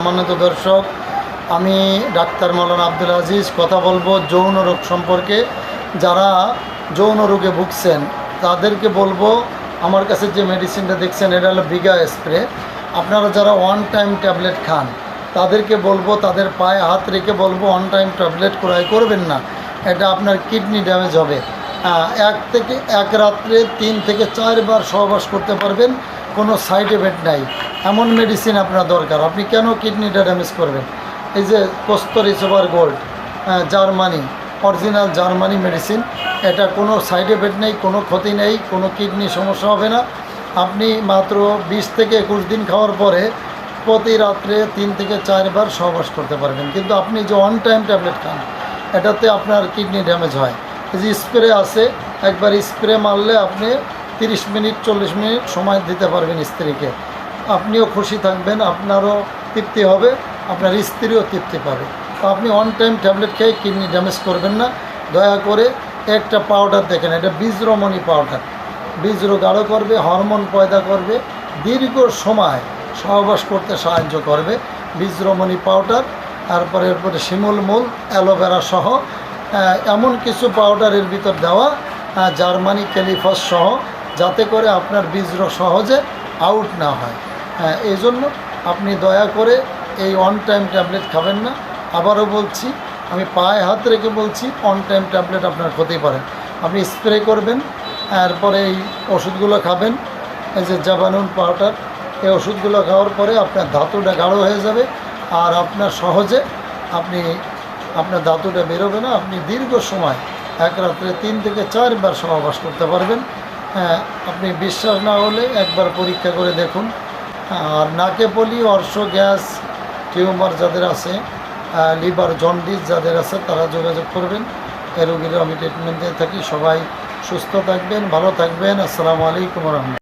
সম্মানিত দর্শক, আমি ডাক্তার মৌলানা আব্দুল আজিজ কথা বলবো যৌন রোগ সম্পর্কে। যারা যৌন রোগে ভুগছেন তাদেরকে বলবো, আমার কাছে যে মেডিসিনটা দেখছেন এটা হলো বিঘা স্প্রে। আপনারা যারা ওয়ান টাইম ট্যাবলেট খান তাদেরকে বলবো, তাদের পায়ে হাত রেখে বলবো ওয়ান টাইম ট্যাবলেট ক্রয় করবেন না, এটা আপনার কিডনি ড্যামেজ হবে। এক রাত্রে 3 থেকে 4 বার সহবাস করতে পারবেন, কোনো সাইড এফেক্ট নাই। এমন মেডিসিন আপনার দরকার, আপনি কেন কিডনিটা ড্যামেজ করবেন? এই যে Kasturi super gold, Germany, original Germany medicine, এটা কোনো সাইড এফেক্ট নেই, কোনো ক্ষতি নেই, কোনো কিডনি সমস্যা হবে না। আপনি মাত্র 20 থেকে 21 দিন খাওয়ার পরে প্রতি রাত্রে 3 থেকে 4 বার সহবাস করতে পারবেন। কিন্তু আপনি যে ওয়ান টাইম ট্যাবলেট খান এটাতে আপনার কিডনি ড্যামেজ হয়। এই যে স্প্রে আছে, একবার স্প্রে মারলে আপনি 30 মিনিট 40 মিনিট সময় দিতে পারবেন স্ত্রীকে। আপনিও খুশি থাকবেন, আপনারও তৃপ্তি হবে, আপনার স্ত্রীও তৃপ্তি পাবে। তো আপনি ওয়ান টাইম ট্যাবলেট খেয়ে কিডনি ড্যামেজ করবেন না। দয়া করে একটা পাউডার দেখেন, এটা বীজরমণি পাউডার। বীজরও গাঢ় করবে, হরমোন পয়দা করবে, দীর্ঘ সময় সহবাস করতে সাহায্য করবে বীজরমণি পাউডার। তারপরে এরপরে শিমুল মূল, অ্যালোভেরা সহ এমন কিছু পাউডারের ভিতর দেওয়া, জার্মানি ক্যালিফাস সহ, যাতে করে আপনার বীজর সহজে আউট না হয়। এই জন্য আপনি দয়া করে এই ওয়ান টাইম ট্যাবলেট খাবেন না। আবারও বলছি, আমি পায়ে হাত রেখে বলছি, ওয়ান টাইম ট্যাবলেট আপনার ক্ষতি পারে। আপনি স্প্রে করবেন, এরপরে এই ওষুধগুলো খাবেন, এই যে জাবানুন পাউডার, এই ওষুধগুলো খাওয়ার পরে আপনার ধাতুটা গাঢ় হয়ে যাবে, আর আপনার সহজে আপনার ধাতুটা বেরোবে না। আপনি দীর্ঘ সময় এক রাত্রে 3 থেকে 4 বার সহবাস করতে পারবেন। আপনি বিশ্বাস না হলে একবার পরীক্ষা করে দেখুন। আর নাকে পলি, অর্শ, গ্যাস, টিউমার যাদের আছে, লিভার জন্ডিস যাদের আছে, তারা যোগাযোগ করবেন। এই রোগীরা আমি ট্রিটমেন্ট দিয়ে থাকি। সবাই সুস্থ থাকবেন, ভালো থাকবেন। আসসালামু আলাইকুম রহমতুল্লাহ।